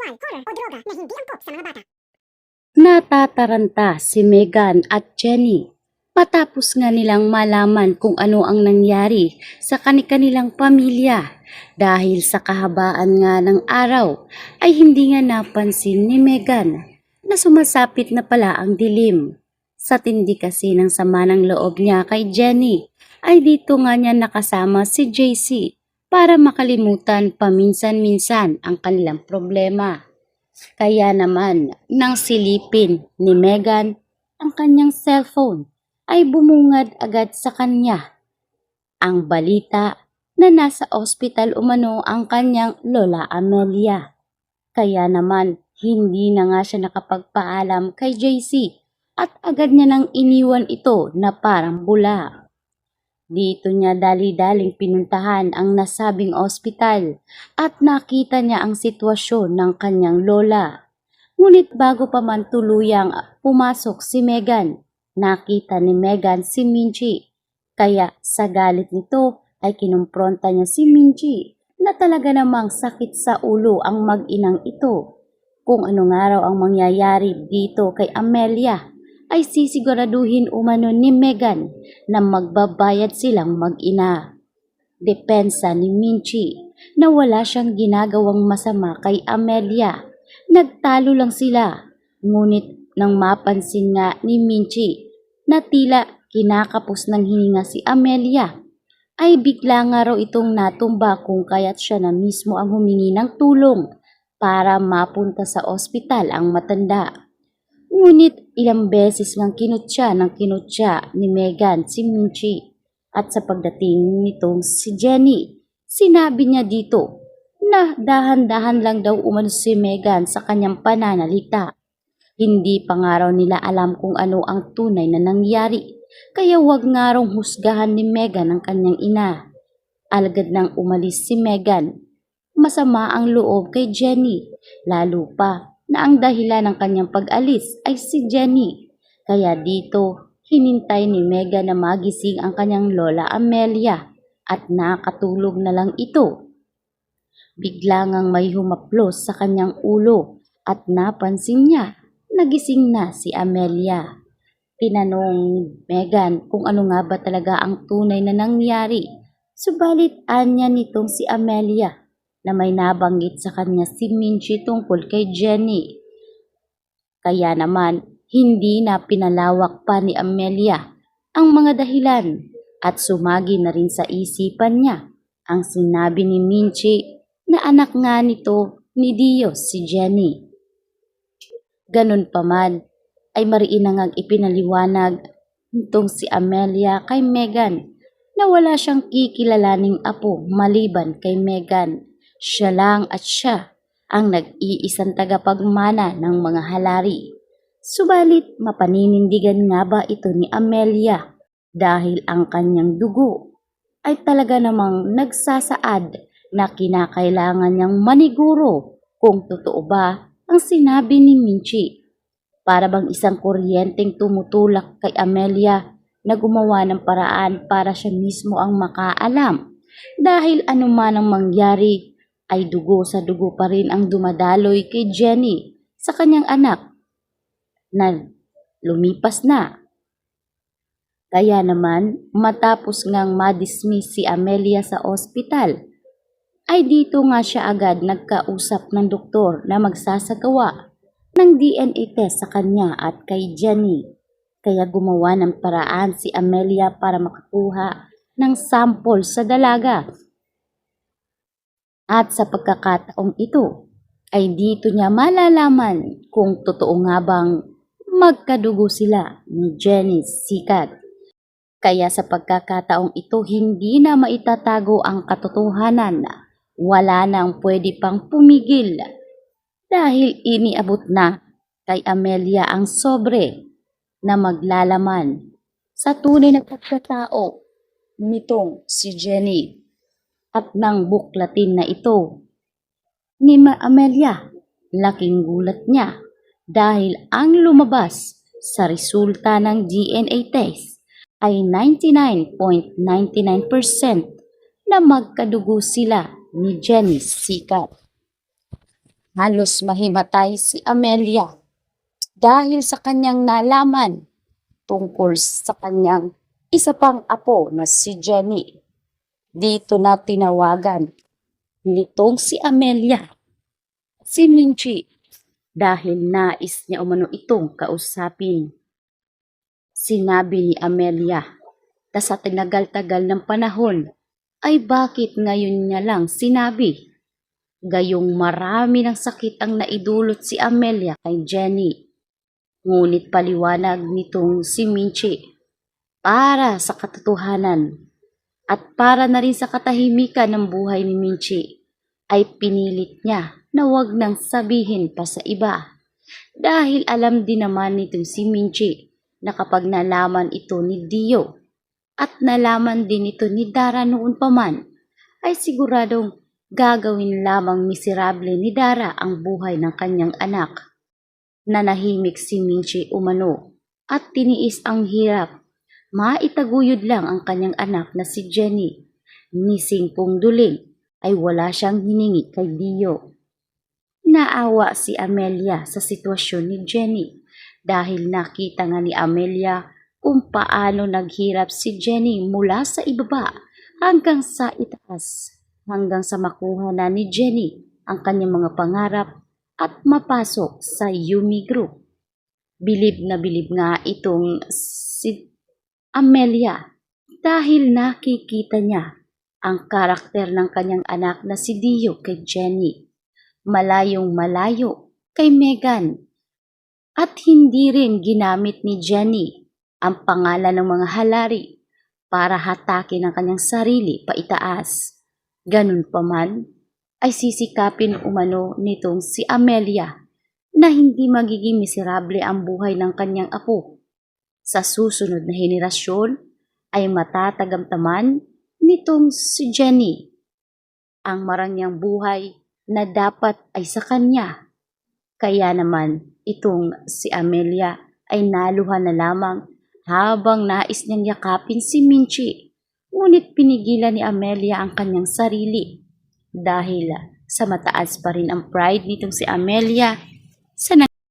sexual, horror o droga na hindi angkop sa mga bata. Natataranta si Megan at Jenny matapos nga nilang malaman kung ano ang nangyari sa kanilang pamilya. Dahil sa kahabaan nga ng araw ay hindi nga napansin ni Megan na sumasapit na pala ang dilim. Sa tindi kasi ng sama ng loob niya kay Jenny ay dito nga niya nakasama si JC para makalimutan paminsan-minsan ang kanilang problema. Kaya naman, nang silipin ni Megan ang kanyang cellphone, ay bumungad agad sa kanya ang balita na nasa ospital umano ang kanyang Lola Amelia. Kaya naman, hindi na nga siya nakapagpaalam kay JC at agad niya nang iniwan ito na parang bula. Dito niya dali-daling pinuntahan ang nasabing ospital at nakita niya ang sitwasyon ng kanyang lola. Ngunit bago pa man tuluyang pumasok si Megan, nakita ni Megan si Minchi. Kaya sa galit nito ay kinumpronta niya si Minchi na talaga namang sakit sa ulo ang mag-inang ito. Kung ano nga raw ang mangyayari dito kay Amelia ay sisiguraduhin umano ni Megan na magbabayad silang mag-ina. Depensa ni Minchi na wala siyang ginagawang masama kay Amelia. Nagtalo lang sila. Ngunit nang mapansin nga ni Minchi na tila kinakapos ng hininga si Amelia, ay bigla nga raw itong natumba kung kaya't siya na mismo ang humingi ng tulong para mapunta sa ospital ang matanda. Ngunit ilang beses ngang kinutya ni Megan si Minchi at sa pagdating nitong si Jenny, sinabi niya dito na dahan-dahan lang daw umano si Megan sa kanyang pananalita. Hindi pa nga raw nila alam kung ano ang tunay na nangyari, kaya wag nga raw husgahan ni Megan ang kanyang ina. Alagad nang umalis si Megan, masama ang loob kay Jenny, lalo pa na ang dahilan ng kanyang pag-alis ay si Jenny. Kaya dito, hinintay ni Megan na magising ang kanyang Lola Amelia at nakatulog na lang ito. Bigla ngang may humaplos sa kanyang ulo at napansin niya nagising na si Amelia. Tinanong ni Megan kung ano nga ba talaga ang tunay na nangyari. Subalit anya nitong si Amelia na may nabanggit sa kanya si Minchi tungkol kay Jenny. Kaya naman, hindi na pinalawak pa ni Amelia ang mga dahilan at sumagi na rin sa isipan niya ang sinabi ni Minchi na anak nga nito ni Dios si Jenny. Ganun pa man, ay mariin na ngang ipinaliwanag nitong si Amelia kay Megan na wala siyang kikilalaning apo maliban kay Megan. Siya lang at siya ang nag-iisang tagapagmana ng mga halari. Subalit mapaninindigan nga ba ito ni Amelia dahil ang kanyang dugo ay talaga namang nagsasaad na kinakailangan niyang maniguro kung totoo ba ang sinabi ni Minchi. Para bang isang kuryenteng tumutulak kay Amelia na gumawa ng paraan para siya mismo ang makaalam. Dahil anuman ang mangyari ay dugo sa dugo pa rin ang dumadaloy kay Jenny sa kanyang anak na lumipas na. Kaya naman matapos ngang madismiss si Amelia sa ospital, ay dito nga siya agad nagkausap ng doktor na magsasagawa ng DNA test sa kanya at kay Jenny. Kaya gumawa ng paraan si Amelia para makakuha ng sample sa dalaga. At sa pagkakataong ito, ay dito niya malalaman kung totoo nga bang magkadugo sila ni Jenny Sikat. Kaya sa pagkakataong ito, hindi na maitatago ang katotohanan. Wala nang pwede pang pumigil dahil iniabot na kay Amelia ang sobre na maglalaman sa tunay na pagkatao nitong si Jenny. At nang buklatin na ito ni Amelia, laking gulat niya dahil ang lumabas sa resulta ng DNA test ay 99.99% na magkadugo sila ni Jenny Sikat. Halos mahimatay si Amelia dahil sa kanyang nalaman tungkol sa kanyang isa pang apo na si Jenny. Dito na tinawagan nitong si Amelia si Minchi dahil nais niya umano itong kausapin. Sinabi ni Amelia na sa tinagal-tagal ng panahon ay bakit ngayon niya lang sinabi. Gayong marami ng sakit ang naidulot si Amelia kay Jenny. Ngunit paliwanag nitong si Minchi para sa katotohanan at para na rin sa katahimikan ng buhay ni Minchi ay pinilit niya na wag nang sabihin pa sa iba. Dahil alam din naman nitong si Minchi na kapag nalaman ito ni Dio at nalaman din ito ni Dara noon pa man, ay siguradong gagawin lamang miserable ni Dara ang buhay ng kanyang anak. Nanahimik si Minchi umano at tiniis ang hirap. Maitaguyod lang ang kanyang anak na si Jenny. Ni Singpong Duling ay wala siyang hiningi kay Dio. Naawa si Amelia sa sitwasyon ni Jenny dahil nakita nga ni Amelia kung paano naghirap si Jenny mula sa ibaba hanggang sa itaas, hanggang sa makuha na ni Jenny ang kanyang mga pangarap at mapasok sa Yumi Group. Bilib na bilib nga itong si Amelia dahil nakikita niya ang karakter ng kanyang anak na si Dio kay Jenny. Malayong malayo kay Megan at hindi rin ginamit ni Jenny ang pangalan ng mga halari para hatakin ang kanyang sarili paitaas. Ganun pa man ay sisikapin umano nitong si Amelia na hindi magiging miserable ang buhay ng kanyang apo. Sa susunod na henerasyon ay matatagamtaman nitong si Jenny ang marangyang buhay na dapat ay sa kanya. Kaya naman itong si Amelia ay naluha na lamang habang nais niyang yakapin si Minchi. Ngunit pinigilan ni Amelia ang kanyang sarili dahil sa mataas pa rin ang pride nitong si Amelia sa